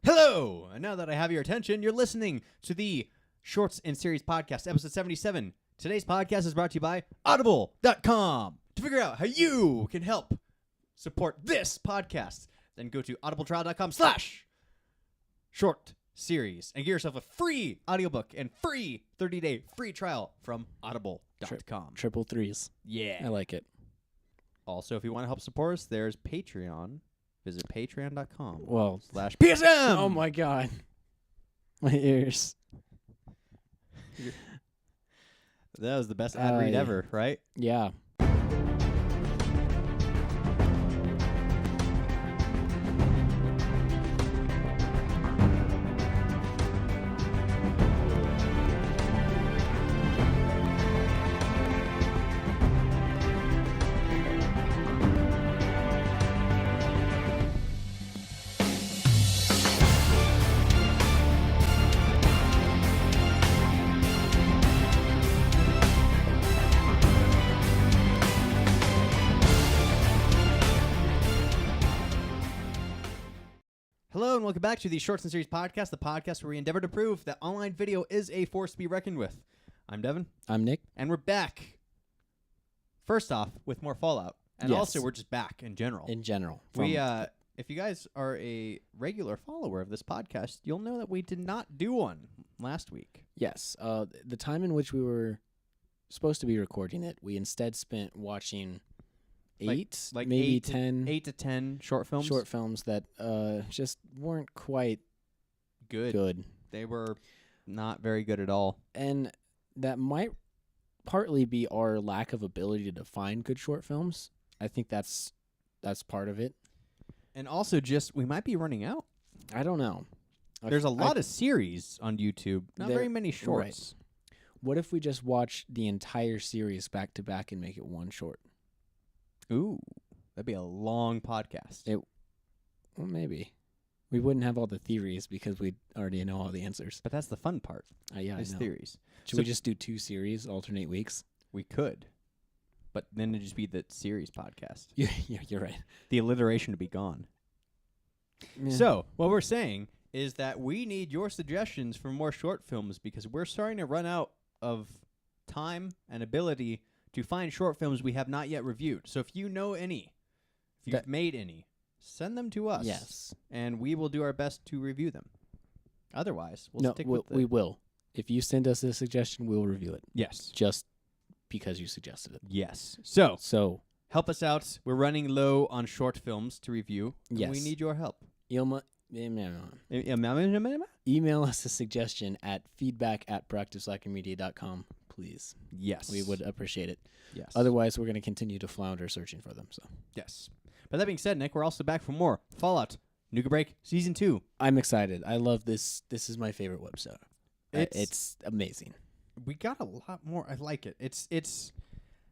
Hello! And now that I have your attention, you're listening to the Shorts and Series Podcast, episode 77. Today's podcast is brought to you by Audible.com. To figure out how you can help support this podcast, then go to audibletrial.com/short series and get yourself a free audiobook and free 30-day free trial from audible.com. Triple threes. Yeah. I like it. Also, if you want to help support us, there's Patreon. Visit patreon.com. Well, /PSM. Oh my God. My ears. That was the best ad read ever, right? Yeah. Hello and welcome back to the Shorts and Series Podcast, the podcast where we endeavor to prove that online video is a force to be reckoned with. I'm Devin. I'm Nick. And we're back. First off, with more Fallout. And Yes. also, we're just back in general. In general. If you guys are a regular follower of this podcast, you'll know that we did not do one last week. Yes. The time in which we were supposed to be recording it, we instead spent watching maybe 10 8 to 10 short films. short films that just weren't quite good. They were not very good at all. And that might partly be our lack of ability to find good short films. I think that's part of it. And also just, we might be running out. I don't know. There's a lot of series on YouTube, not There- very many shorts. What if we just watch the entire series back to back and make it one short? Ooh, that'd be a long podcast. Well, maybe. We wouldn't have all the theories because we already know all the answers. But that's the fun part, Yeah, is I know. theories. Should we just do 2 series, alternate weeks? We could, but then it'd just be the series podcast. Yeah, you're right. The alliteration would be gone. Yeah. So, what we're saying is that we need your suggestions for more short films because we're starting to run out of time and ability to find short films we have not yet reviewed. So if you know any, if you've made any, send them to us. Yes. And we will do our best to review them. Otherwise, we'll stick with we will. If you send us a suggestion, we'll review it. Yes. Just because you suggested it. Yes. So, help us out. We're running low on short films to review. And Yes. we need your help. email us a suggestion at feedback@proactiveslackermedia.com, please. Yes. We would appreciate it. Yes. Otherwise, we're going to continue to flounder searching for them. So Yes. But that being said, Nick, we're also back for more Fallout Nuka Break Season 2. I'm excited. I love this. This is my favorite website. It's amazing. We got a lot more. I like it. It's.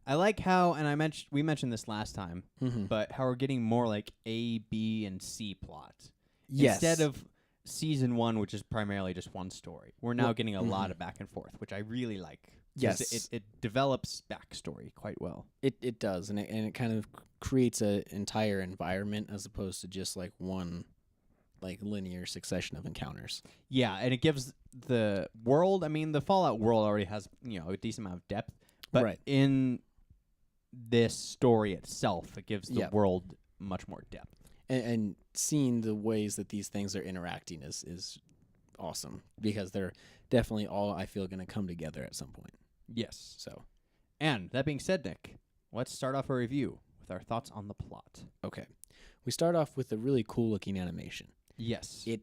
I like how, and we mentioned this last time, but how we're getting more like A, B, and C plot. Yes. Instead of Season 1, which is primarily just one story, we're now getting a lot of back and forth, which I really like. Yes. It develops backstory quite well. It does, and it kind of creates an entire environment as opposed to just like one like linear succession of encounters. Yeah, and it gives the world. I mean, the Fallout world already has a decent amount of depth, but in this story itself, it gives the world much more depth. And seeing the ways that these things are interacting is awesome because they're definitely all, I feel, going to come together at some point. Yes. So, and that being said, Nick, let's start off our review with our thoughts on the plot. Okay. We start off with a really cool looking animation. Yes. It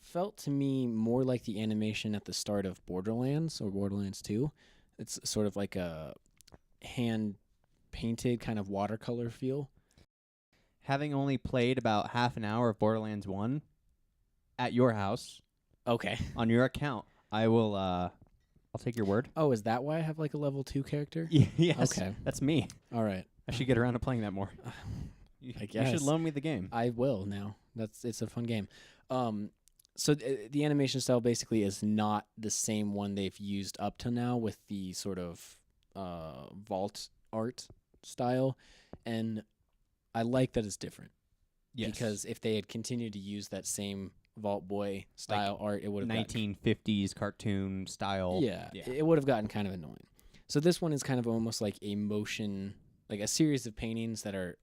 felt to me more like the animation at the start of Borderlands or Borderlands 2. It's sort of like a hand-painted kind of watercolor feel. Having only played about half an hour of Borderlands 1 at your house, on your account, I will. I'll take your word. Oh, is that why I have like a level 2 character? Yes. Okay. That's me. All right. I should get around to playing that more. I guess. You should loan me the game. I will now. It's a fun game. So the animation style basically is not the same one they've used up to now with the sort of vault art style, and I like that it's different. Yes. Because if they had continued to use that same Vault Boy style art, it would have 1950s cartoon style. Yeah, it would have gotten kind of annoying. So this one is kind of almost like a motion, like a series of paintings that are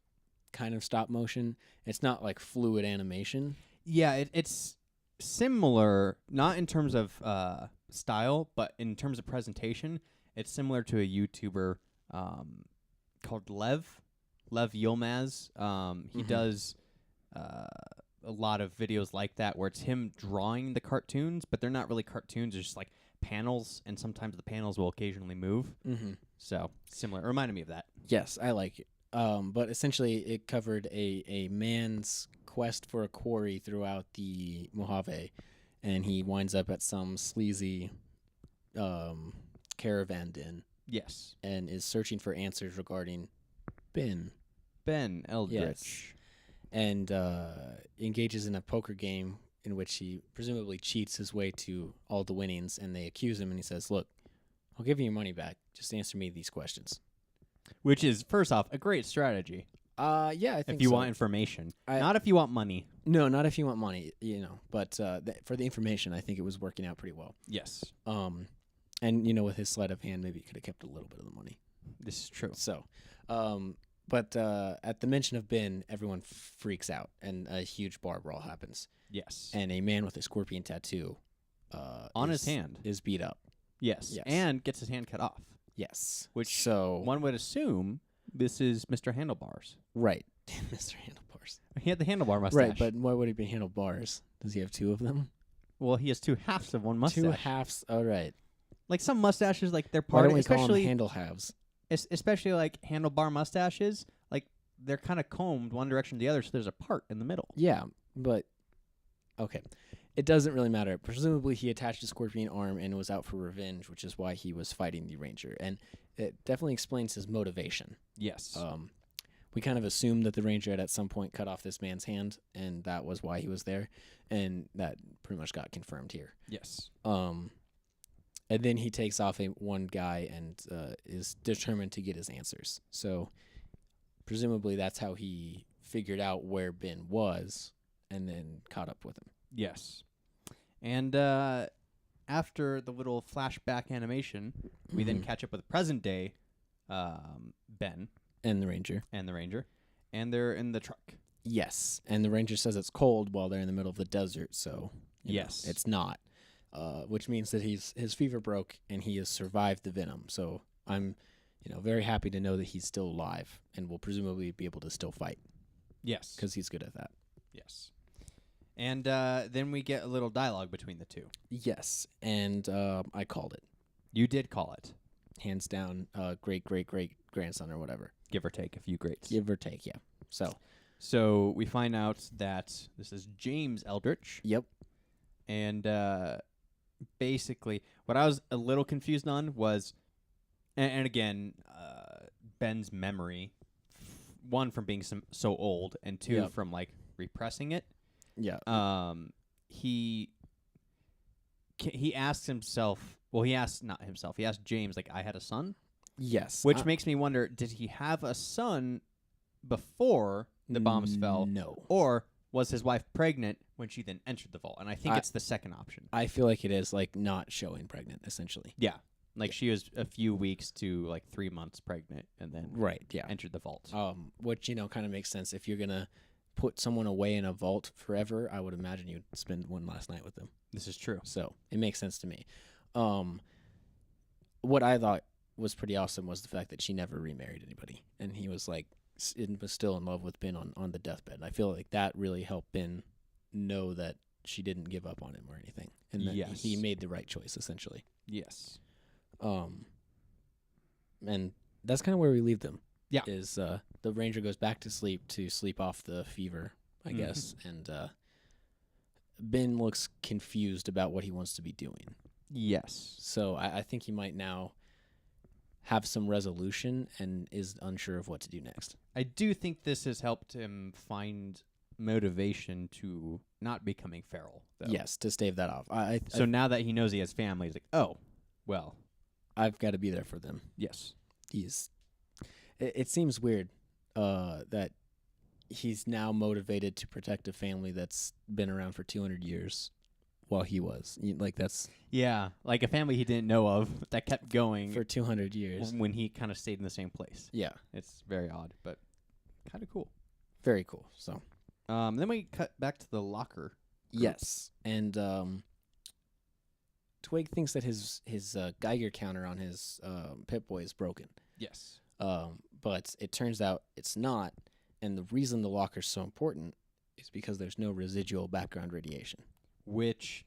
kind of stop motion. It's not like fluid animation. Yeah, it's similar, not in terms of style, but in terms of presentation. It's similar to a YouTuber called Lev Yilmaz. He does a lot of videos like that where it's him drawing the cartoons, but they're not really cartoons. They're just like panels, and sometimes the panels will occasionally move. Mm-hmm. So similar. It reminded me of that. Yes, I like it. But essentially, it covered a man's quest for a quarry throughout the Mojave, and he winds up at some sleazy caravan inn Yes. and is searching for answers regarding Ben. Ben Eldritch. Yes. And engages in a poker game in which he presumably cheats his way to all the winnings, and they accuse him, and he says, "Look, I'll give you your money back. Just answer me these questions." Which is, first off, a great strategy. Yeah, I think if you so. want information. Not if you want money. No, not if you want money, But for the information, I think it was working out pretty well. Yes. And, with his sleight of hand, maybe he could have kept a little bit of the money. This is true. So, but at the mention of Ben, everyone freaks out, and a huge bar brawl happens. Yes. And a man with a scorpion tattoo on his hand is beat up. Yes. And gets his hand cut off. Yes. Which one would assume this is Mr. Handlebars. Right. Mr. Handlebars. He had the handlebar mustache. Right, but why would he be handlebars? Does he have two of them? Well, he has two halves of one mustache. Two halves. All right. Like some mustaches, like they're Why part don't we especially call them handle halves? Especially like handlebar mustaches, like they're kind of combed one direction to the other, so there's a part in the middle. Yeah, but okay. It doesn't really matter. Presumably, he attached a scorpion arm and was out for revenge, which is why he was fighting the ranger. And it definitely explains his motivation. Yes. We kind of assumed that the ranger had at some point cut off this man's hand, and that was why he was there. And that pretty much got confirmed here. Yes. And then he takes off one guy and is determined to get his answers. So presumably that's how he figured out where Ben was and then caught up with him. Yes. And after the little flashback animation, we then catch up with present day Ben. And the ranger. And they're in the truck. Yes. And the ranger says it's cold while they're in the middle of the desert, so yes, it's not. Which means that his fever broke and he has survived the venom. So I'm very happy to know that he's still alive and will presumably be able to still fight. Yes. Because he's good at that. Yes. And then we get a little dialogue between the two. Yes, and I called it. You did call it. Hands down, great-great-great-grandson or whatever. Give or take a few greats. Give or take, yeah. So we find out that this is James Eldritch. Yep. And basically, what I was a little confused on was, and again, Ben's memory, one, from being so old, and two, from, like, repressing it. Yeah. He asks himself, well, he asked James, like, I had a son? Yes. Which makes me wonder, did he have a son before the bombs fell? No. Or was his wife pregnant when she then entered the vault? And I think it's the second option. I feel like it is, like, not showing pregnant, essentially. Yeah. Like, she was a few weeks to, like, 3 months pregnant and then entered the vault. Which, kind of makes sense. If you're going to put someone away in a vault forever, I would imagine you'd spend one last night with them. This is true. So it makes sense to me. What I thought was pretty awesome was the fact that she never remarried anybody, and he was like, was still in love with Ben on the deathbed. I feel like that really helped Ben know that she didn't give up on him or anything, and that he made the right choice essentially. Yes. And that's kind of where we leave them. Yeah. Is the ranger goes back to sleep off the fever, I guess, and Ben looks confused about what he wants to be doing. Yes. So I think he might now have some resolution and is unsure of what to do next. I do think this has helped him find motivation to not becoming feral, though. Yes, to stave that off. So now that he knows he has family, he's like, oh, well. I've got to be there for them. Yes. It seems weird that he's now motivated to protect a family that's been around for 200 years while he was. Like, that's Yeah, like a family he didn't know of that kept going for 200 years. when he kind of stayed in the same place. Yeah. It's very odd, but kind of cool. Very cool. So, Then we cut back to the locker. Group. yes. And Twig thinks that his Geiger counter on his Pip-Boy is broken. Yes. But it turns out it's not. And the reason the locker's so important is because there's no residual background radiation. Which,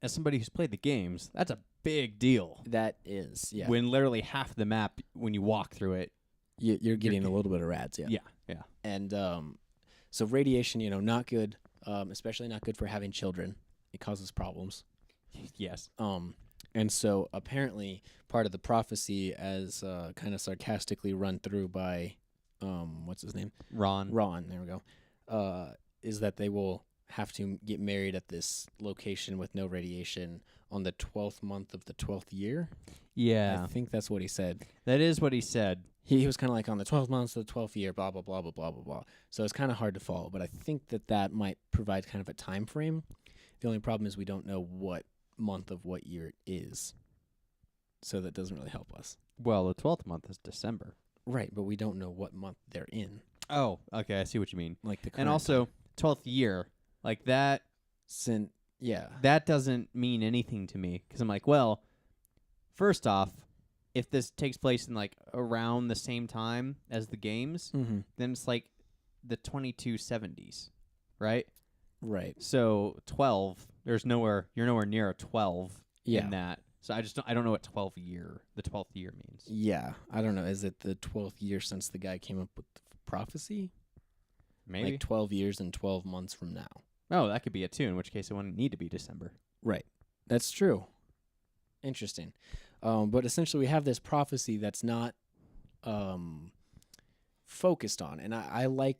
as somebody who's played the games, that's a big deal. That is, yeah. When literally half the map, when you walk through it, You're getting a little bit of rads, yeah. Yeah. And so radiation, not good, especially not good for having children. It causes problems. Yes. And so apparently part of the prophecy, as kind of sarcastically run through by, what's his name? Ron. There we go. Is that they will have to get married at this location with no radiation on the 12th month of the 12th year. Yeah. I think that's what he said. That is what he said. He was kind of like on the 12th month of the 12th year, blah, blah, blah, blah, blah, blah, blah. So it's kind of hard to follow, but I think that might provide kind of a time frame. The only problem is we don't know what month of what year it is. So that doesn't really help us. Well, the 12th month is December. Right, but we don't know what month they're in. Oh, okay. I see what you mean. Like the And also, 12th year, like that. Yeah. That doesn't mean anything to me because I'm like, well, first off, if this takes place in like around the same time as the games, Mm-hmm. then it's like the 2270s, right? Right. So 12, you're nowhere near a 12 Yeah. in that. So I don't know what the 12th year means. Yeah. I don't know. Is it the 12th year since the guy came up with the prophecy? Maybe. Like 12 years and 12 months from now. Oh, that could be it too, in which case it wouldn't need to be December. Right. That's true. Interesting. But essentially we have this prophecy that's not focused on. And I like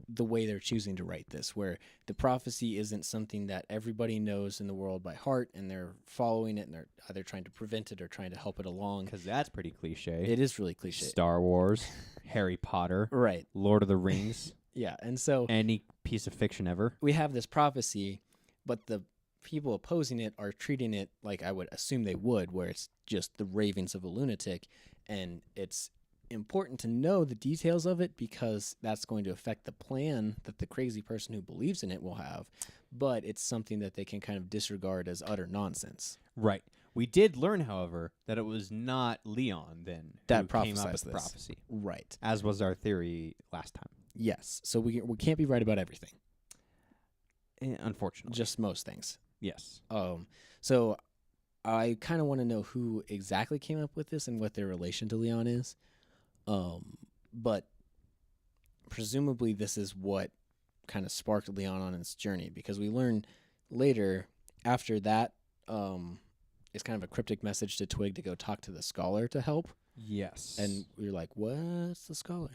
the way they're choosing to write this, where the prophecy isn't something that everybody knows in the world by heart and they're following it and they're either trying to prevent it or trying to help it along. Because that's pretty cliche. It is really cliche. Star Wars, Harry Potter, Right. Lord of the Rings, Yeah. And so any piece of fiction ever. we have this prophecy, but the people opposing it are treating it like I would assume they would, where it's just the ravings of a lunatic. And it's important to know the details of it because that's going to affect the plan that the crazy person who believes in it will have. But it's something that they can kind of disregard as utter nonsense. Right. We did learn, however, that it was not Leon then That who came up with prophesized the this. prophecy, Right. as was our theory last time. Yes. So we can't be right about everything, Unfortunately. just most things. Yes. So I kind of want to know who exactly came up with this and what their relation to Leon is. But presumably this is what kind of sparked Leon on his journey, because we learn later after that, it's kind of a cryptic message to Twig to go talk to the scholar to help. Yes. And we're like, what's the scholar?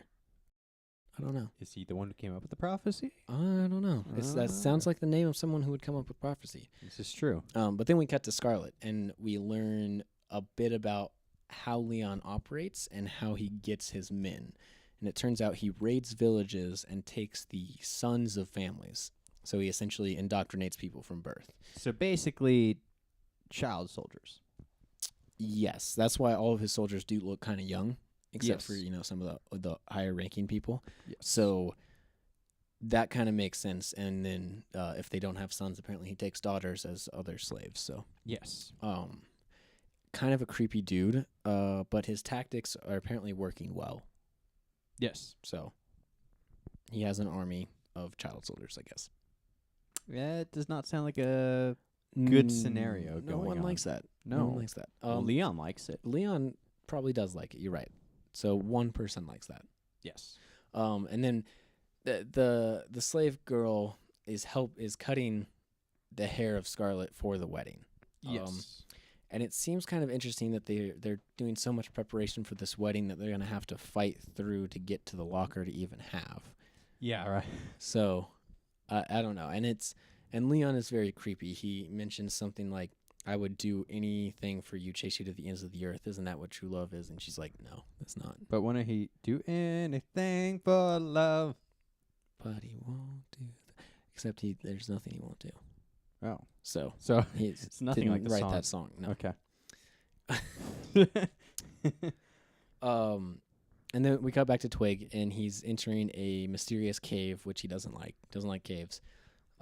I don't know. Is he the one who came up with the prophecy? I don't know. That sounds like the name of someone who would come up with prophecy. This is true. But then we cut to Scarlet, and we learn a bit about how Leon operates and how he gets his men. And it turns out he raids villages and takes the sons of families. So he essentially indoctrinates people from birth. So basically, child soldiers. Yes, that's why all of his soldiers do look kind of young, except Yes. for some of the higher ranking people. Yes. So that kind of makes sense. And then if they don't have sons, apparently he takes daughters as other slaves. So Yes. kind of a creepy dude, but his tactics are apparently working well. Yes. So he has an army of child soldiers, I guess. Yeah, it does not sound like a good scenario No going one on. likes that. No. one likes that. Well, Leon likes it. Leon probably does like it. You're right. So one person likes that. Yes. And then the slave girl is cutting the hair of Scarlet for the wedding. Yes. And it seems kind of interesting that they're doing so much preparation for this wedding that they're going to have to fight through to get to the locker to even have. Yeah, right. So I don't know. And Leon is very creepy. He mentions something like, I would do anything for you, chase you to the ends of the earth. Isn't that what true love is? And she's like, no, that's not. But when he do anything for love. but he won't do that. Except there's nothing he won't do. Oh. So So it's nothing didn't like the write song. that song. No. Okay. And then we cut back to Twig, and he's entering a mysterious cave, which he doesn't like. Doesn't like caves.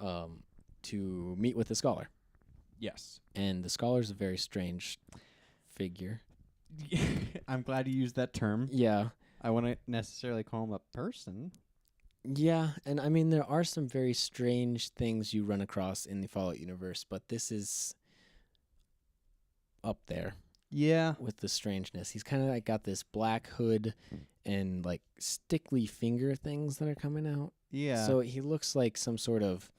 To meet with the scholar, Yes. and the scholar's a very strange figure. I'm glad you used that term. Yeah. I wouldn't necessarily call him a person. Yeah, and I mean there are some very strange things you run across in the Fallout universe, but this is up there Yeah. with the strangeness. He's kind of like got this black hood and like stickly finger things that are coming out. Yeah. So he looks like some sort of,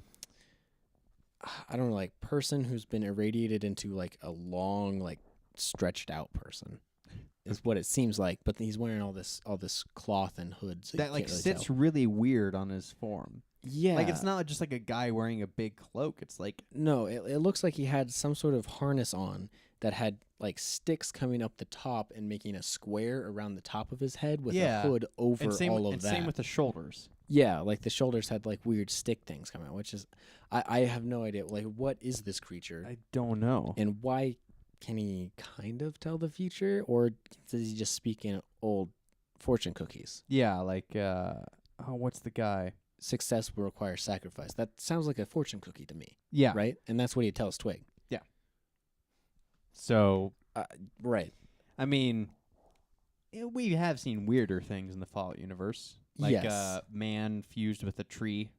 I don't know, like person who's been irradiated into like a long, like stretched out person. Is what it seems like, but he's wearing all this cloth and hood, so that you like can't really sits tell. really weird on his form. Yeah, Like it's not just like a guy wearing a big cloak. It's like No, it looks like he had some sort of harness on that had like sticks coming up the top and making a square around the top of his head with a hood over all of and that. same with the shoulders. Yeah, like the shoulders had like weird stick things coming out, which is I have no idea. Like, what is this creature, I don't know. and why can he kind of tell the future, or does he just speak in old fortune cookies? Yeah, like what's the guy? Success will require sacrifice. That sounds like a fortune cookie to me, Yeah. right? And that's what he tells Twig. So Right. I mean, we have seen weirder things in the Fallout universe, like Yes. man fused with a tree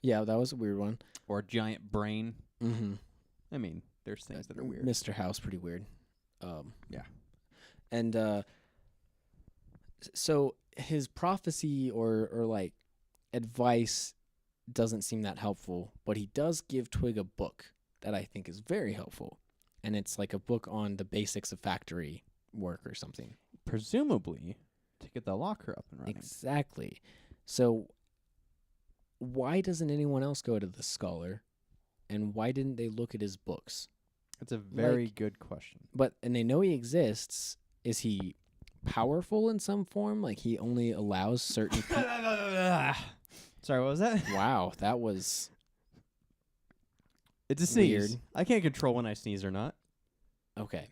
Yeah, that was a weird one. or a giant brain. Mm-hmm. I mean, there's things that are weird. Mr. House, pretty weird. Yeah. And so his prophecy or like advice doesn't seem that helpful, but he does give Twig a book that I think is very helpful. And it's like a book on the basics of factory work or something. Presumably to get the locker up and running. Exactly. So why doesn't anyone else go to the scholar? And why didn't they look at his books? It's a very Like- good question. And they know he exists. Is he powerful in some form? Like he only allows certain people. Sorry, what was that? Wow, that was It's a sneeze. Weird. I can't control when I sneeze or not. okay.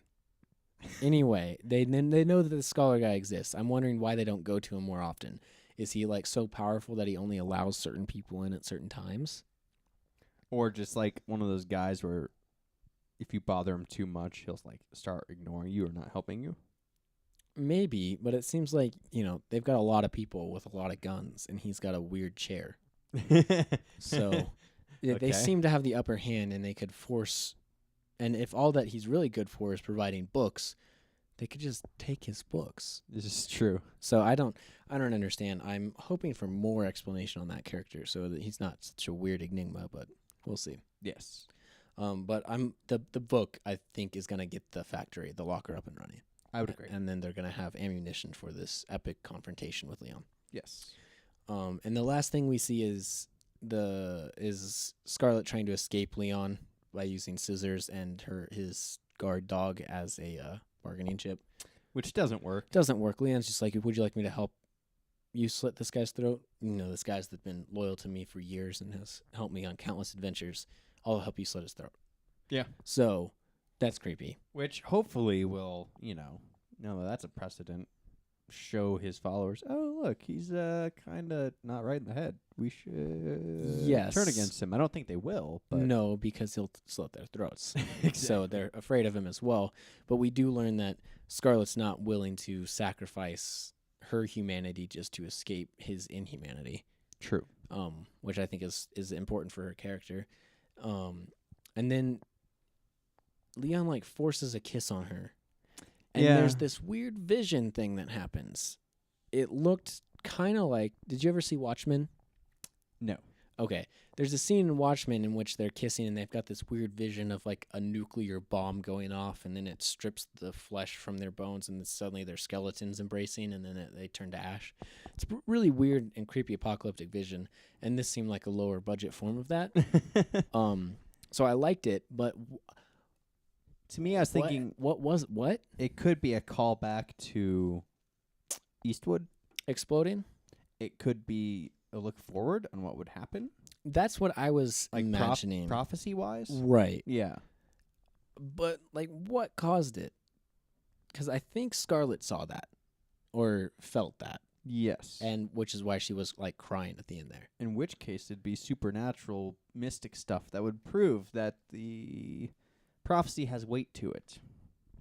Anyway, they know that the scholar guy exists. I'm wondering why they don't go to him more often. Is he like so powerful that he only allows certain people in at certain times? Or just like one of those guys where if you bother him too much, he'll like start ignoring you or not helping you. Maybe, but it seems like, they've got a lot of people with a lot of guns, and he's got a weird chair. So they Okay. seem to have the upper hand, and they could force. And if all that he's really good for is providing books, they could just take his books. This is true. So I don't understand. I'm hoping for more explanation on that character, so that he's not such a weird enigma. But we'll see. Yes. But the book I think is gonna get the factory, the locker up and running. I would agree. And then they're gonna have ammunition for this epic confrontation with Leon. Yes. And the last thing we see is Scarlet trying to escape Leon by using scissors and his guard dog as a bargaining chip. Which doesn't work. Doesn't work. Leon's just like, would you like me to help you slit this guy's throat? This guy's that's been loyal to me for years and has helped me on countless adventures. I'll help you slit his throat. Yeah. So that's creepy. Which hopefully will, no, that's a precedent. Show his followers, oh, look, he's kind of not right in the head. We should turn against him. I don't think they will. But No, because he'll slit their throats. Exactly. So they're afraid of him as well. But we do learn that Scarlet's not willing to sacrifice her humanity just to escape his inhumanity. True. Which I think is important for her character. And then Leon like forces a kiss on her. And Yeah. there's this weird vision thing that happens. It looked kind of like, did you ever see Watchmen? No. Okay. There's a scene in Watchmen in which they're kissing and they've got this weird vision of like a nuclear bomb going off, and then it strips the flesh from their bones, and then suddenly their skeletons embracing, and then they turn to ash. It's a really weird and creepy apocalyptic vision, and this seemed like a lower budget form of that. So I liked it, but To me, I was thinking what it could be a callback to Eastwood. exploding? It could be a look forward on what would happen, That's what I was like imagining. prophecy wise. Right. Yeah. But, like, what caused it? Because I think Scarlet saw that or felt that, Yes. and which is why she was, like, crying at the end there. In which case, it'd be supernatural, mystic stuff that would prove that the prophecy has weight to it.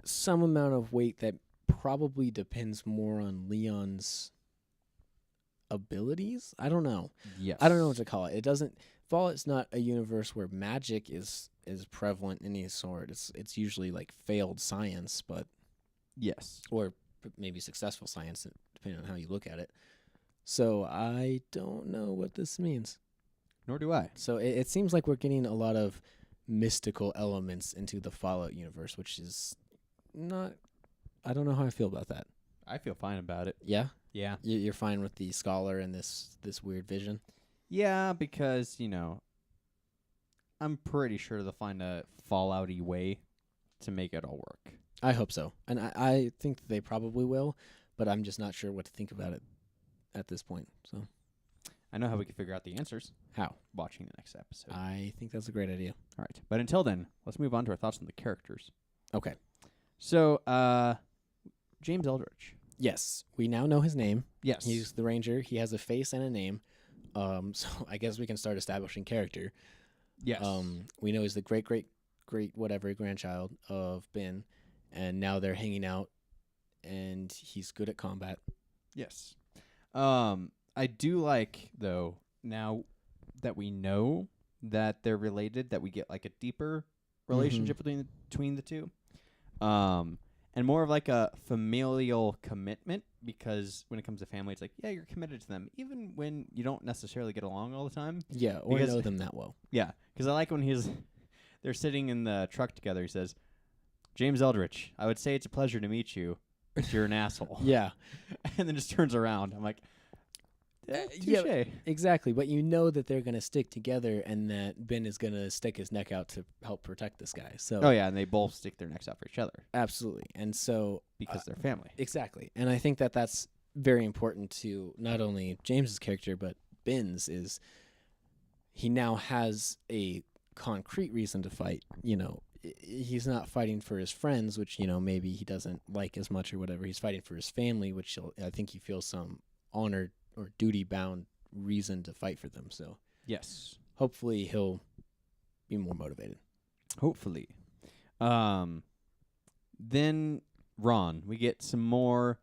Some amount of weight that probably depends more on Leon's abilities. I don't know. Yes. I don't know what to call it. It doesn't. Fallout's not a universe where magic is prevalent in any sort. It's usually like failed science, but Yes. or maybe successful science, depending on how you look at it. So I don't know what this means. Nor do I. So it seems like we're getting a lot of mystical elements into the Fallout universe, which is not. I don't know how I feel about that. I feel fine about it. Yeah, Yeah. you're fine with the scholar and this weird vision. Yeah, because, I'm pretty sure they'll find a Fallout-y way to make it all work. I hope so, and I think they probably will, but I'm just not sure what to think about it at this point. So I know how we can figure out the answers how? watching the next episode. I think that's a great idea. All right. But until then, let's move on to our thoughts on the characters. Okay. So, James Eldridge. Yes, we now know his name. Yes. He's the ranger. He has a face and a name. So I guess we can start establishing character. Yes. We know he's the great whatever grandchild of Ben, and now they're hanging out, and he's good at combat. Yes. I do like, though, now that we know that they're related, that we get like a deeper relationship between the two. And more of like a familial commitment, because when it comes to family, it's like, yeah, you're committed to them, even when you don't necessarily get along all the time. Yeah, or Because- know them that well. Yeah, because I like when they're sitting in the truck together. He says, James Eldridge, I would say it's a pleasure to meet you, but you're an asshole. Yeah, And then just turns around. I'm like, yeah, touche. exactly. But you know that they're going to stick together and that Ben is going to stick his neck out to help protect this guy. So Oh, yeah, and they both stick their necks out for each other absolutely. And so because they're family. exactly. And I think that that's very important to not only James's character, but Ben's is he now has a concrete reason to fight. He's not fighting for his friends, which, maybe he doesn't like as much or whatever. He's fighting for his family, which I think he feels some honored or duty-bound reason to fight for them. So Yes. hopefully he'll be more motivated. Hopefully. Then Ron. We get some more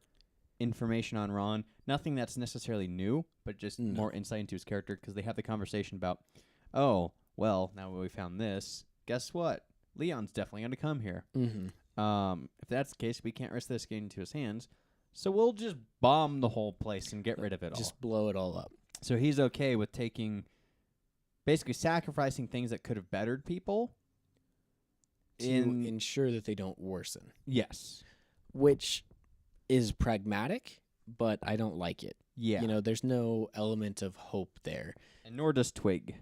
information on Ron. Nothing that's necessarily new, but just No. more insight into his character, because they have the conversation about, oh, well, now we found this, guess what? Leon's definitely going to come here. Mm-hmm. If that's the case, we can't risk this getting into his hands, so we'll just bomb the whole place and get rid of it all. Just blow it all up. So he's okay with basically sacrificing things that could have bettered people. To ensure that they don't worsen, Yes. which is pragmatic, but I don't like it. Yeah. There's no element of hope there. And nor does Twig.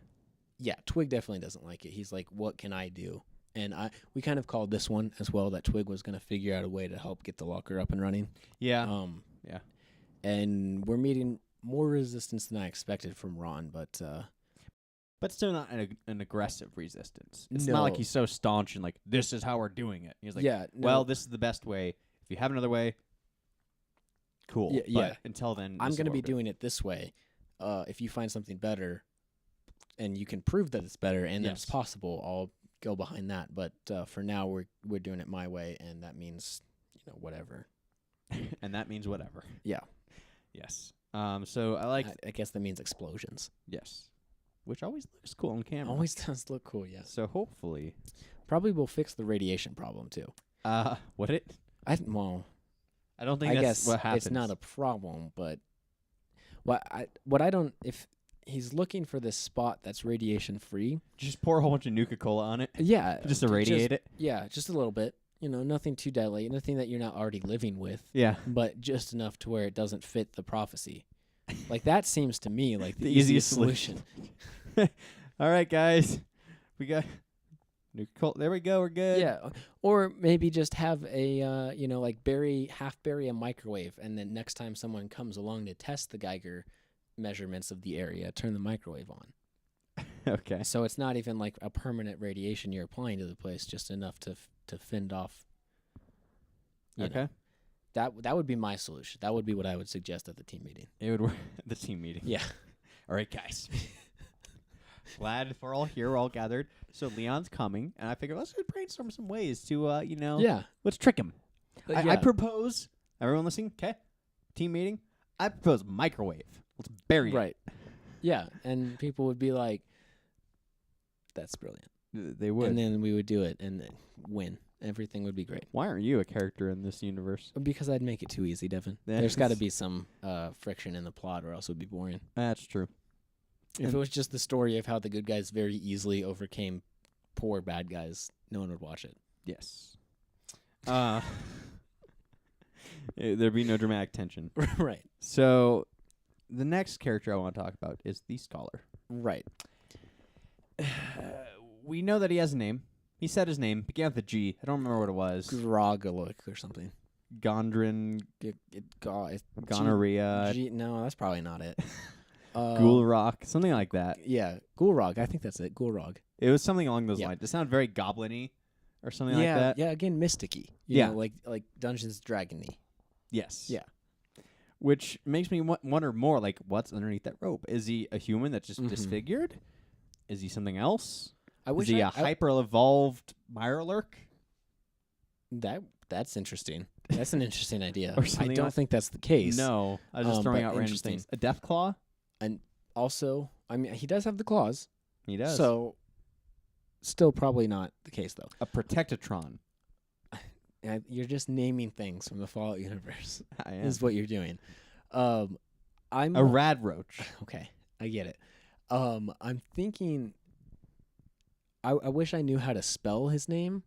Yeah, Twig definitely doesn't like it. He's like, what can I do? And we kind of called this one as well, that Twig was going to figure out a way to help get the locker up and running. Yeah. Yeah. And we're meeting more resistance than I expected from Ron, but But still not an aggressive resistance. It's No. not like he's so staunch and like, this is how we're doing it. He's like, yeah, no, well, this is the best way. If you have another way, cool. Yeah, But yeah. until then, I'm this is going to what be we're doing it this way. If you find something better and you can prove that it's better and that it's Yes. possible, I'll go behind that. But for now, we're doing it my way, and that means whatever. And that means whatever. Yeah. Yes. So I like I guess that means explosions. yes, which always looks cool on camera. Always does look cool. Yes. So hopefully, Probably will fix the radiation problem too. would it? I I don't think I that's guess what happens. it's not a problem, but what I don't if he's looking for this spot that's radiation free. Just pour a whole bunch of Nuka Cola on it, Yeah. just irradiate it. Yeah, just a little bit. Nothing too deadly, nothing that you're not already living with, Yeah. but just enough to where it doesn't fit the prophecy. Like that seems to me like the, The easiest easiest solution. All right, guys, we got Nuka Cola. There we go. We're good. Yeah, or maybe just have a like half bury a microwave, and then next time someone comes along to test the Geiger, measurements of the area, turn the microwave on. Okay. So it's not even like a permanent radiation you're applying to the place, just enough to fend off. you know. Okay. That would be my solution. That would be what I would suggest at the team meeting. It would work at the team meeting. Yeah. All right, guys. Glad we're all here, we're all gathered. So Leon's coming, and I figured let's just brainstorm some ways to, Yeah. let's trick him. I Yeah. propose, everyone listening, okay? Team meeting. I propose microwave. Let's bury it. Right. Yeah, and people would be like, "That's brilliant," They would. and then we would do it and then win. Everything would be great. Why aren't you a character in this universe? Because I'd make it too easy, Devin. There's got to be some friction in the plot, or else it would be boring. That's true. If it was just the story of how the good guys very easily overcame poor bad guys, no one would watch it. Yes. There'd be no dramatic tension. Right. So, the next character I want to talk about is the Scholar. Right. We know that he has a name. He said his name. Began with a G. I don't remember what it was. Grogalook or something. Gondrin, It's gonorrhea, no, that's probably not it. Ghoulrock, something like that. Yeah, Ghoulrog. I think that's it. Ghoulrog. It was something along those Yeah. lines. It sounded very goblin-y or something Yeah, like that. yeah. Again, mysticky. You Yeah. know, like Dungeons Dragon-y. Yes. Yeah. Which makes me wonder more, like, what's underneath that robe? Is he a human that's just Mhm. disfigured? Is he something else? I wish Is he I- a hyper-evolved Mirelurk? That's interesting. That's an interesting idea. Or I something don't else? think that's the case. No. I was just but throwing out random interesting. things. A Deathclaw? Also, I mean, he does have the claws. He does. So, still probably not the case, though. A Protectatron. You're just naming things from the Fallout universe. I am. Is what you're doing. I'm A Radroach. okay. I get it. I'm thinking. I wish I knew how to spell his name,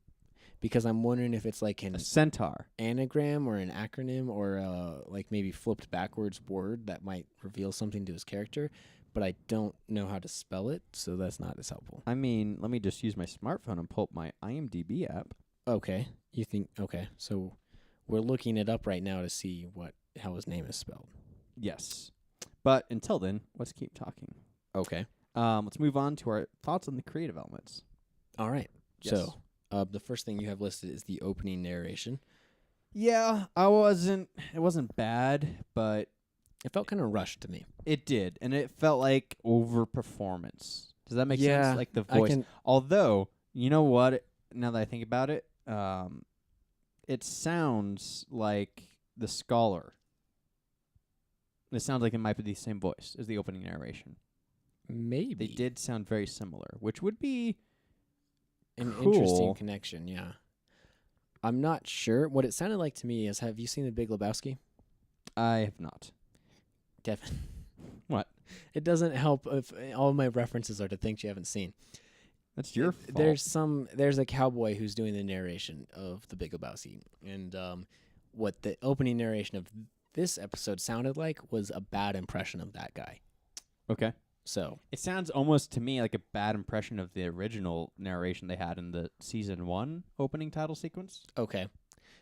because I'm wondering if it's like an A Centaur. anagram or an acronym or like maybe flipped backwards word that might reveal something to his character, but I don't know how to spell it, so that's not as helpful. I mean, let me just use my smartphone and pull up my IMDb app. Okay. You think okay. So we're looking it up right now to see how his name is spelled. Yes. But until then, let's keep talking. Okay. Let's move on to our thoughts on the creative elements. All right. Yes. So, the first thing you have listed is the opening narration. Yeah, it wasn't bad, but It felt kind of rushed to me. it did. And it felt like overperformance. Does that make Yeah, sense? Like the voice. Although, you know what? Now that I think about it, it sounds like the Scholar. It sounds like it might be the same voice as the opening narration. Maybe They did sound very similar, which would be an cool. interesting connection. Yeah. I'm not sure. What it sounded like to me is, have you seen The Big Lebowski? I have not. Devin. What? It doesn't help if all my references are to things you haven't seen. That's your fault. There's a cowboy who's doing the narration of The Big Lebowski, and what the opening narration of this episode sounded like was a bad impression of that guy. Okay. So It sounds almost to me like a bad impression of the original narration they had in the season 1 opening title sequence. okay,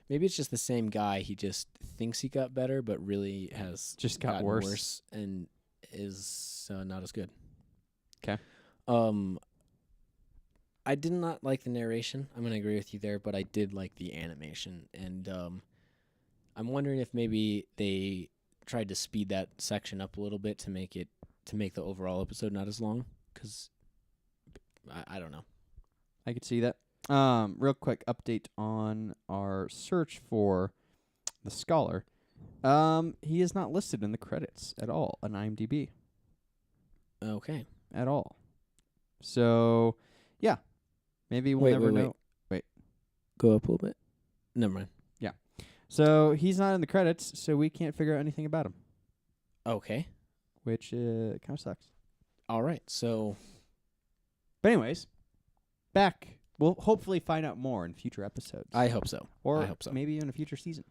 maybe it's just the same guy. He just thinks he got better, but really has Just got gotten worse. and is not as good. 'Kay. I did not like the narration. I'm gonna agree with you there, but I did like the animation, and I'm wondering if maybe they tried to speed that section up a little bit to make the overall episode not as long. Because I don't know. I could see that. Real quick update on our search for the Scholar. He is not listed in the credits at all on IMDb. Okay. At all. So, yeah. Maybe we'll never know. Go up a little bit. Never mind. So, he's not in the credits, so we can't figure out anything about him, Okay. which kind of sucks. All right. So But anyways, back. We'll hopefully find out more in future episodes. I hope so. Or I hope so. maybe even a future season.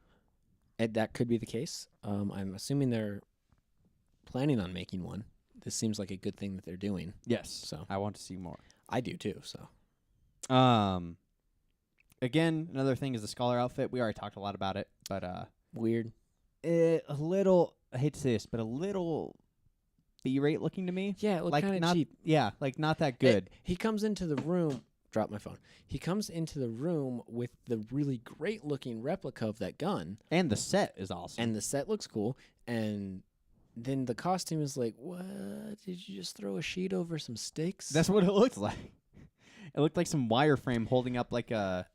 That could be the case. I'm assuming they're planning on making one. This seems like a good thing that they're doing. Yes. So I want to see more. I do too. So Again, another thing is the Scholar outfit. We already talked a lot about it, but weird. a little, I hate to say this, but a little B-rate looking to me. Yeah, it looked Like kind of not cheap. yeah, like not that good. He comes into the room. Drop my phone. He comes into the room with the really great looking replica of that gun, And the set is awesome. and the set looks cool. And then the costume is like, what? Did you just throw a sheet over some sticks? That's what it looked like. It looked like some wireframe holding up like a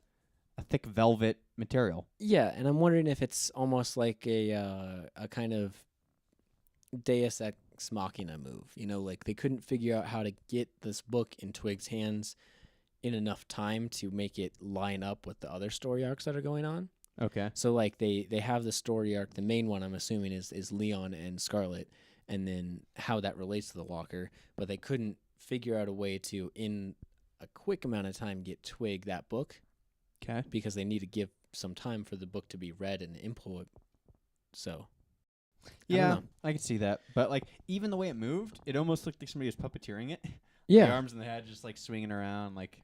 thick velvet material. Yeah, and I'm wondering if it's almost like a kind of Deus Ex Machina move. You know, like they couldn't figure out how to get this book in Twig's hands in enough time to make it line up with the other story arcs that are going on. Okay. So like they have the story arc. The main one I'm assuming is Leon and Scarlet, and then how that relates to the locker. But they couldn't figure out a way to, in a quick amount of time, get Twig that book. Okay. Because they need to give some time for the book to be read and implement. So, Yeah, know. I could see that. But like even the way it moved, it almost looked like somebody was puppeteering it. yeah, The arms and the head just like swinging around, like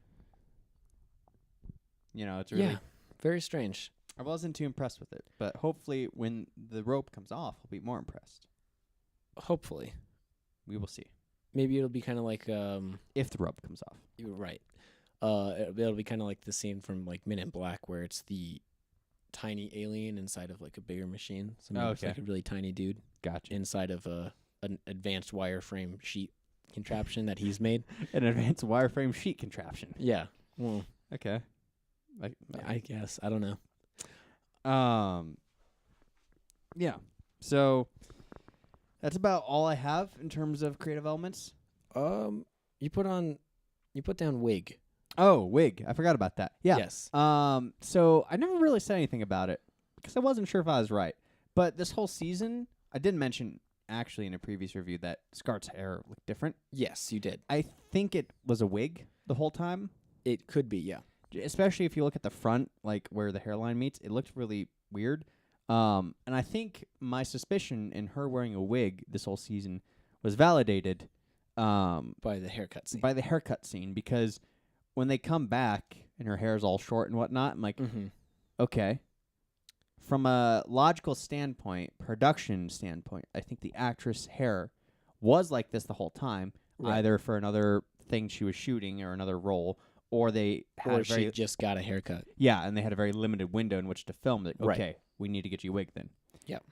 it's really. yeah, very strange. I wasn't too impressed with it, but hopefully when the rope comes off, I'll be more impressed. Hopefully, We will see maybe it'll be kind of like if the rope comes off. you're right. It'll be kind of like the scene from like Men in Black, where it's the tiny alien inside of like a bigger machine. So maybe it's Okay. like a really tiny dude Gotcha. inside of an advanced wireframe sheet contraption that he's made. An advanced wireframe sheet contraption. Yeah. Well, Okay. Like I guess I don't know. Yeah. So that's about all I have in terms of creative elements. You put down wig. Oh, wig. I forgot about that. Yeah. Yes. So I never really said anything about it because I wasn't sure if I was right. But this whole season, I did mention actually in a previous review that Scart's hair looked different. Yes, you did. I think it was a wig the whole time. It could be, yeah. Especially if you look at the front, like where the hairline meets, it looked really weird. And I think my suspicion in her wearing a wig this whole season was validated By the haircut scene. by the haircut scene, because when they come back and her hair is all short and whatnot, I'm like, okay. From a logical standpoint, production standpoint, I think the actress' hair was like this the whole time, Right. either for another thing she was shooting or another role, or they had Or a very she just got a haircut. and they had a very limited window in which to film. Like, Right. okay, we need to get you a wig then. Yep.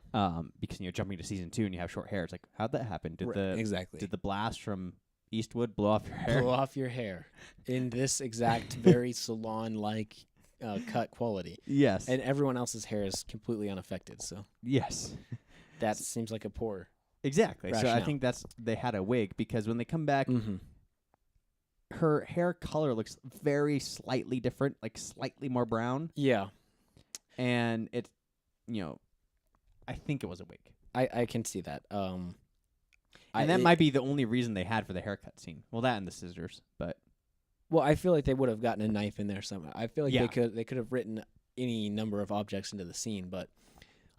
Because you're jumping to season 2 and you have short hair. It's like, how'd that happen? Did Exactly. the blast from Eastwood blow off your hair? Blow off your hair in this exact very salon-like cut quality. Yes. And everyone else's hair is completely unaffected, so yes. that seems like a poor... Exactly. So I Rationale. think they had a wig because when they come back, her hair color looks very slightly different, like slightly more brown, Yeah, and it's, I think it was a wig. I can see that. And that might be the only reason they had for the haircut scene. Well, that and the scissors, but Well, I feel like they would have gotten a knife in there somehow. I feel like Yeah. they could have written any number of objects into the scene, but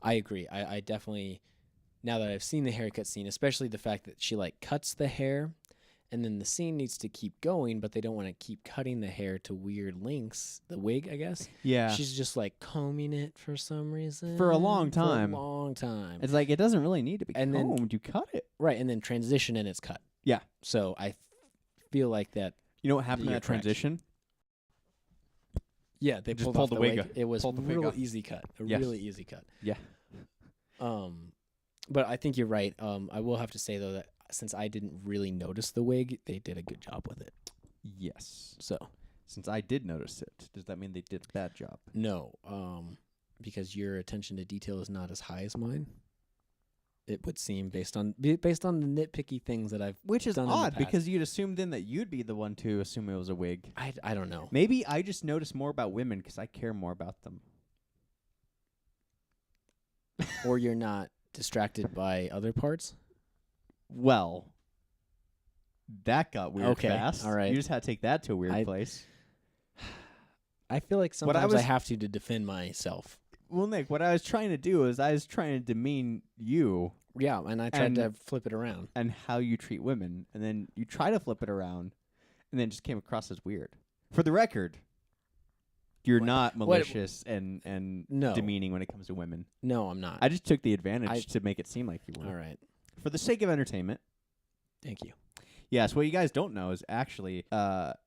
I agree. I definitely, now that I've seen the haircut scene, especially the fact that she like cuts the hair, and then the scene needs to keep going, but they don't want to keep cutting the hair to weird lengths. The wig, I guess. yeah, She's just like combing it for some reason. For a long time. For a long time. it's like it doesn't really need to be And then- combed. You cut it. Right, and then transition and it's cut. Yeah. So I feel like that. You know what happened in You're that correct. transition? Yeah, they Just pulled pulled off the the wig wig. off. It was Pulled the wig real off. easy cut. A Yes. really easy cut. Yeah. But I think you're right. I will have to say though that since I didn't really notice the wig, they did a good job with it. Yes. So Since I did notice it, does that mean they did a bad job? no, because your attention to detail is not as high as mine. It would seem based on the nitpicky things that I've Which is done in the odd past. because you'd assume then that you'd be the one to assume it was a wig. I don't know. Maybe I just notice more about women because I care more about them. Or you're not distracted by other parts. Well, that got weird Okay, fast. all right. You just had to take that to a weird place. I feel like What I sometimes I was- have to defend myself. Well, Nick, what I was trying to do is I was trying to demean you Yeah, and I tried And- to flip it around. and how you treat women, and then you try to flip it around, and then it just came across as weird. For the record, you're What- not what- malicious and No. demeaning when it comes to women. No, I'm not. I just took the advantage to make it seem like you were. All right. For the sake of entertainment, Thank you. Yes, what you guys don't know is actually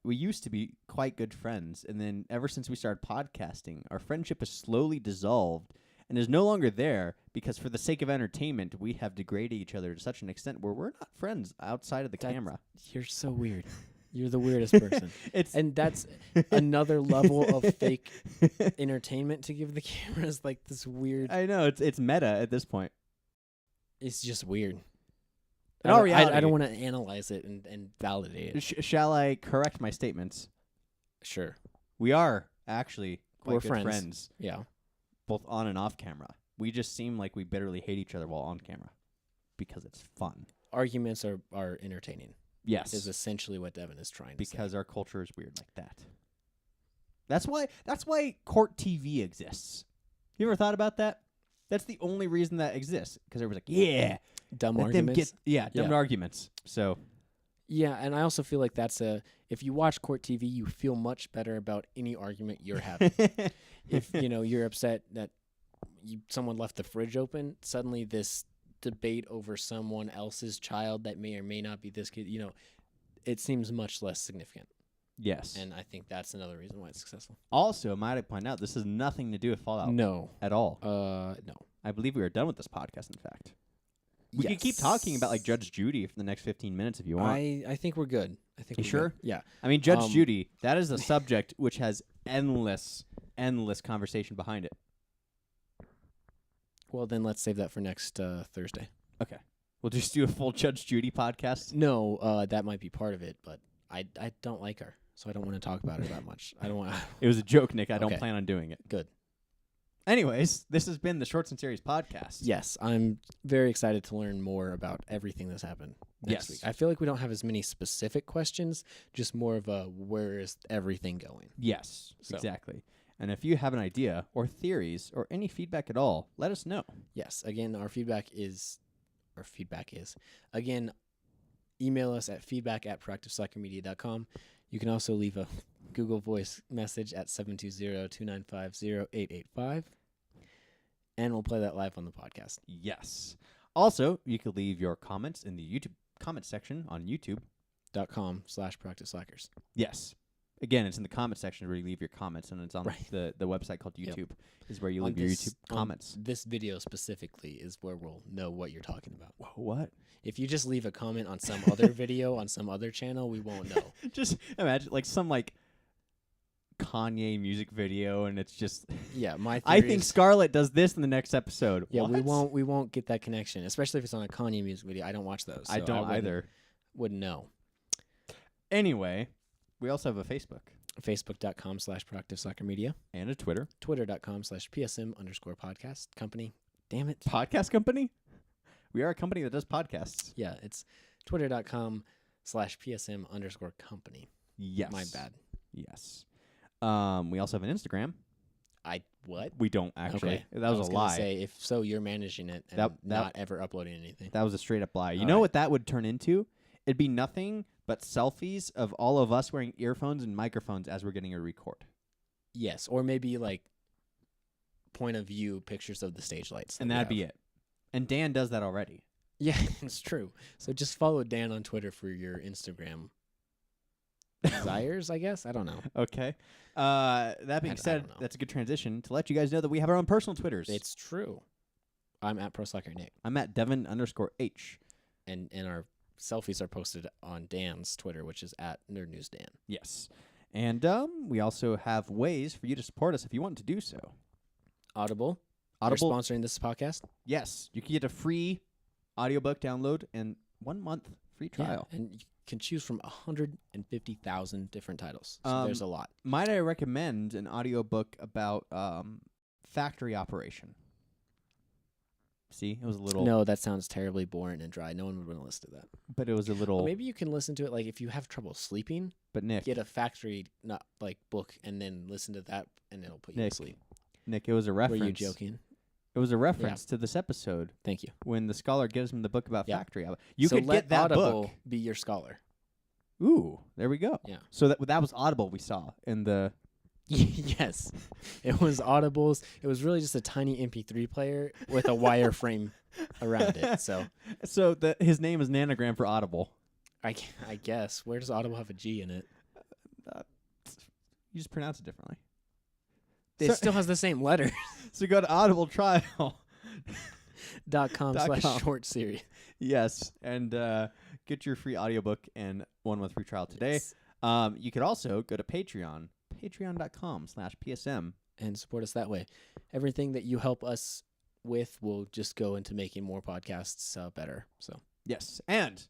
we used to be quite good friends, and then ever since we started podcasting, our friendship has slowly dissolved and is no longer there because for the sake of entertainment, we have degraded each other to such an extent where we're not friends outside of the camera. You're so weird. You're the weirdest person. And that's another level of fake entertainment to give the cameras, like this weird. I know, it's meta at this point. It's just weird. In all reality, I don't want to analyze it and validate it. Shall I correct my statements? Sure. We are actually quite We're good friends. Yeah. Both on and off camera. We just seem like we bitterly hate each other while on camera because it's fun. Arguments are entertaining. Yes. Is essentially what Devin is trying to say. Because our culture is weird like that. That's why court TV exists. You ever thought about that? That's the only reason that exists. Because everyone's like, yeah. Dumb arguments. Dumb arguments. So. Yeah, and I also feel like if you watch court TV, you feel much better about any argument you're having. If, you're upset that someone left the fridge open, suddenly this debate over someone else's child that may or may not be this kid, it seems much less significant. Yes. And I think that's another reason why it's successful. Also, might I point out, this has nothing to do with Fallout. No. At all. No. I believe we are done with this podcast, in fact. We could keep talking about, like, Judge Judy for the next 15 minutes if you want. I think we're good. You sure? Good. Yeah. I mean, Judge Judy, that is a subject which has endless conversation behind it. Well, then let's save that for next Thursday. Okay. We'll just do a full Judge Judy podcast? No, that might be part of it, but I don't like her, so I don't want to talk about her that much. I don't want. It was a joke, Nick. I don't plan on doing it. Good. Anyways, this has been the Shorts and Series podcast. Yes, I'm very excited to learn more about everything that's happened next week. I feel like we don't have as many specific questions, just more of a where is everything going? Yes, exactly. And if you have an idea or theories or any feedback at all, let us know. Yes, again, our feedback is, again, email us at feedback@proactivesoccermedia.com. You can also leave a Google Voice message at 720-295-0885. And we'll play that live on the podcast. Yes. Also, you can leave your comments in the YouTube comment section on youtube.com/proactiveslackers. Yes. Again, it's in the comment section where you leave your comments, and it's on the website called YouTube is where you leave your YouTube comments. This video specifically is where we'll know what you're talking about. Whoa, what? If you just leave a comment on some other video on some other channel, we won't know. Just imagine some Kanye music video, and it's just my I think Scarlett does this in the next episode. Yeah, what? we won't get that connection, especially if it's on a Kanye music video. I don't watch those. So I don't either. Wouldn't know. Anyway, we also have a Facebook. Facebook.com/proactivesoccermedia. And a Twitter. Twitter.com/PSM_podcast company. Damn it. Podcast company? We are a company that does podcasts. Yeah, it's Twitter.com/PSM_company. Yes. My bad. Yes. We also have an Instagram. What? We don't actually. Okay. That was a lie. Say, if so, you're managing it and not ever uploading anything. That was a straight up lie. You know what that would turn into? It'd be nothing but selfies of all of us wearing earphones and microphones as we're getting a record. Yes, or maybe like point of view pictures of the stage lights. And that'd be it. And Dan does that already. Yeah, it's true. So just follow Dan on Twitter for your Instagram desires, I guess. I don't know. Okay. That being said, that's a good transition to let you guys know that we have our own personal Twitters. It's true. I'm at ProSoccerNick. I'm at Devin_H. And our selfies are posted on Dan's Twitter, which is at NerdNewsDan. Yes. And we also have ways for you to support us if you want to do so. Audible. They're sponsoring this podcast. Yes. You can get a free audiobook download and 1 month free trial. Yeah, and you can choose from 150,000 different titles. So there's a lot. Might I recommend an audiobook about factory operation? See, it was a little... No, that sounds terribly boring and dry. No one would want to listen to that. But it was a little... Well, maybe you can listen to it, like, if you have trouble sleeping. But Nick... Get a factory, book, and then listen to that, and it'll put you to sleep. Nick, it was a reference. Were you joking? It was a reference to this episode. Thank you. When the scholar gives him the book about factory. You could let get that Audible book. Be your scholar. Ooh, there we go. Yeah. So that was Audible we saw in the... Yes. It was Audible's. It was really just a tiny MP3 player with a wire frame around it. So his name is Nanogram for Audible. I guess. Where does Audible have a G in it? You just pronounce it differently. It still has the same letter. So go to audibletrial.com .com/short series. Yes, and get your free audiobook and 1 month free trial today. Yes. You could also go to Patreon, patreon.com/PSM. And support us that way. Everything that you help us with will just go into making more podcasts better. So Yes, and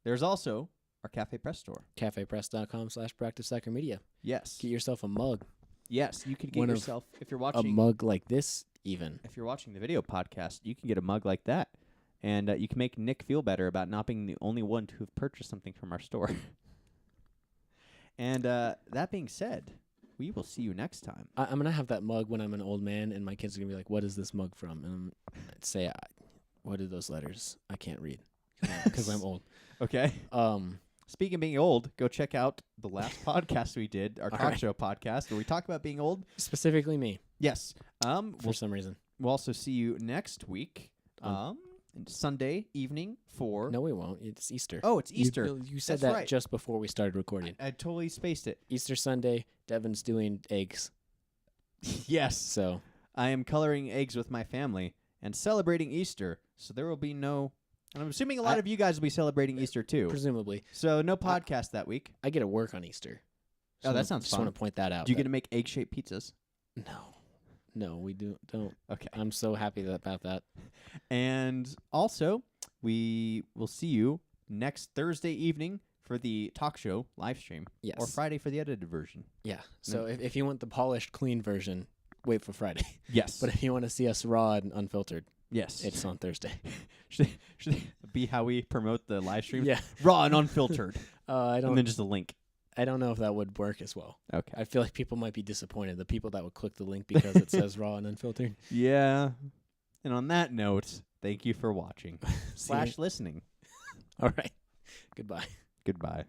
there's also our Cafe Press store. cafepress.com/practice-media. Yes. Get yourself a mug. Yes, you could get One of yourself, if you're A watching mug like this, even. if you're watching the video podcast, you can get a mug like that. And you can make Nick feel better about not being the only one to have purchased something from our store. And that being said, we will see you next time. I'm going to have that mug when I'm an old man, and my kids are going to be like, what is this mug from? And I'd say, what are those letters? I can't read because I'm old. Okay. Speaking of being old, go check out the last podcast we did, our talk show podcast, where we talk about being old. Specifically me. Yes. For some reason. We'll also see you next week, Sunday evening for... No, we won't. It's Easter. Oh, it's Easter. You said That's that right. just before we started recording. I totally spaced it. Easter Sunday, Devin's doing eggs. Yes. So I am coloring eggs with my family and celebrating Easter, so there will be no... And I'm assuming a lot of you guys will be celebrating Easter too. presumably. So no podcast that week. I get to work on Easter. Oh, that sounds Just fun. want to point that out. Do you get to make egg-shaped pizzas? No, we don't. Okay. I'm so happy about that. And also, we will see you next Thursday evening for the talk show live stream. Yes. Or Friday for the edited version. Yeah. So if you want the polished, clean version, wait for Friday. Yes. But if you want to see us raw and unfiltered, yes. it's on Thursday. should it be how we promote the live stream? Yeah. Raw and unfiltered. And then just a link. I don't know if that would work as well. Okay. I feel like people might be disappointed. The people that would click the link because it says raw and unfiltered. Yeah. And on that note, thank you for watching. See you. /listening. All right. Goodbye. Goodbye.